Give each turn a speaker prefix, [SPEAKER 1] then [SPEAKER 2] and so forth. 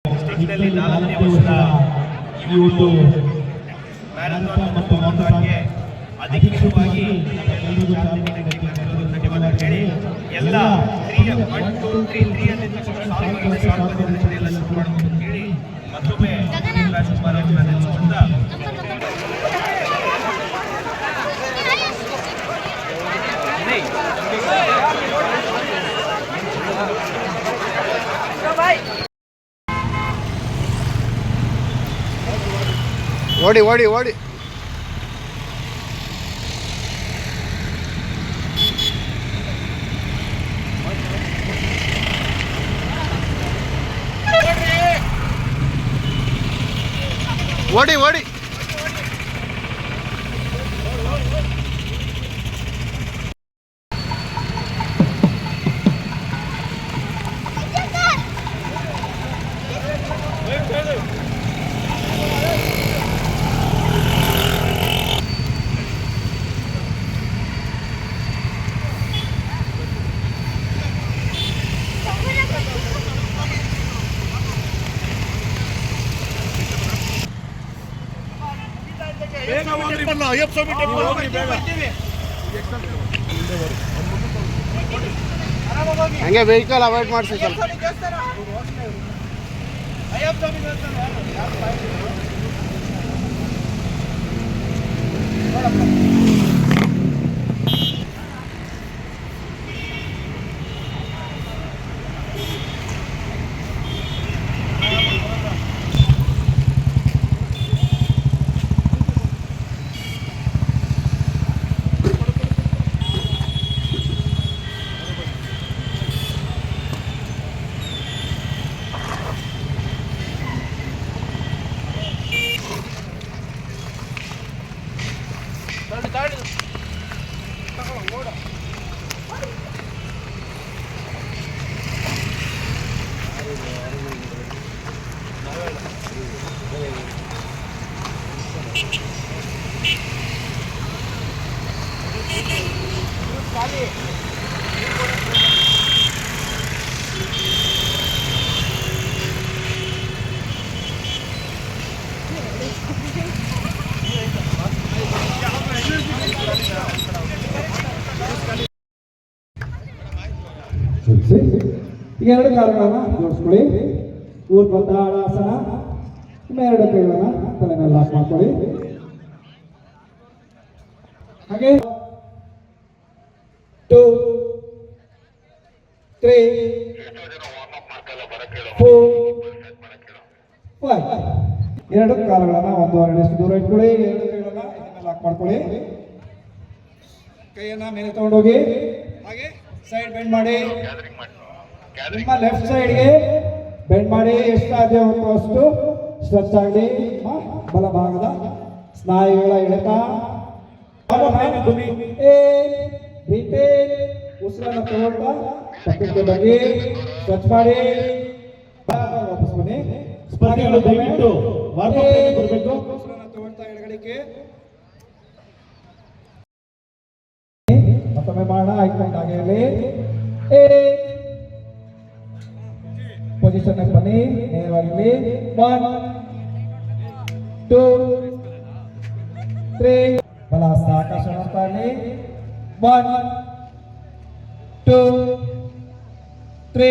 [SPEAKER 1] ಡಿಸ್ಟ್ರಿಕ್ಟ್ನಲ್ಲಿ 4ನೇ ವರ್ಷದ ಈ ಒಂದು ಮ್ಯಾರಥಾನ್ ಮತ್ತು ವಾಕಥಾನ್ಗೆ ಅಧಿಕೃತವಾಗಿ ನಮ್ಮೆಲ್ಲರಿಗೂ ಚಾಲನೆ ನೀಡಬೇಕೆಂದು ಧನ್ಯವಾದ ಹೇಳಿ ಎಲ್ಲ 3 1 2 3 ಅಂತ ಸಾಲುಗಳನ್ನು ಸಾಲುಗಳನ್ನು ಎಲ್ಲ ಶುರು ಮಾಡಬೇಕು ಅಂತ ಹೇಳಿ ಮತ್ತೊಮ್ಮೆ ರಾಜಕುಮಾರರನ್ನು ನೆನೆಸುತ್ತಾ
[SPEAKER 2] ಓಡಿ ಓಡಿ ಓಡಿ ಓಡಿ ಓಡಿ ಹಂಗೆ ವೆಹಿಕಲ್ ಅವಾಯ್ಡ್ ಮಾಡಿಸಿ ಸ್ವಲ್ಪ.
[SPEAKER 3] ಈಗ 2 ಕಾಲುಗಳನ್ನು ಜೋಡಿಸ್ಕೊಳ್ಳಿ. ಊರ್ಧ್ವತಾಡಾಸನ. ಇನ್ನು 2 ಕೈಗಳನ್ನು ತಲೆ ಮೇಲೆ ಲಾಕ್ ಮಾಡ್ಕೊಳ್ಳಿ. ಹಾಗೆ 2 3 4 5 2 ಕಾಲುಗಳನ್ನು 1.5 ಅಡಿ ದೂರ ಇಟ್ಕೊಳ್ಳಿ. 2 ಕೈಗಳನ್ನು ಇದನ್ನ ಲಾಕ್ ಮಾಡ್ಕೊಳ್ಳಿ. ಕೈಯನ್ನ ಮೇಲೆ ತಗೊಂಡೋಗಿ ಹಾಗೆ ಸೈಡ್ ಬೆಂಡ್ ಮಾಡಿ. ನಿಮ್ಮ ಲೆಫ್ಟ್ ಸೈಡ್ಗೆ ಬೆಂಡ್ ಮಾಡಿ. ಎಷ್ಟು ಸಾಧ್ಯ ಅಷ್ಟು ಸ್ಟ್ರೆಚ್ ಆಗಲಿ. ಬಲಭಾಗದ ಸ್ನಾಯುಗಳ ಎಳೆತ. ಉಸಿರನ್ನು ತಗೊಳ್ತಾ ಪಕ್ಕಕ್ಕೆ ಬಗ್ಗೆ ಸ್ಟ್ರೆಚ್ ಮಾಡಿ. ವಾಪಸ್ ಬನ್ನಿ.
[SPEAKER 1] ಸ್ಪರ್ಧಿಗಳು ದಯವಿಟ್ಟು ಬರಬೇಕು.
[SPEAKER 3] ಉಸಿರನ್ನು ತಗೊಳ್ತಾ ಎಡಗಡೆಗೆ ಮತ್ತೊಮ್ಮೆ ಮಾಡೋಣ. ಐಕ್ಮೆಂಟ್ ಆಗಿರಲಿ. ಪೊಸಿಷನ್ ಬನ್ನಿ. ನೇರವಾಗಿರಲಿ. 1 2 3 ಬಲ ಹಸ್ತ ಆಕಾಶ ನೋಡ್ತಾ ಇರಲಿ. 1 2 3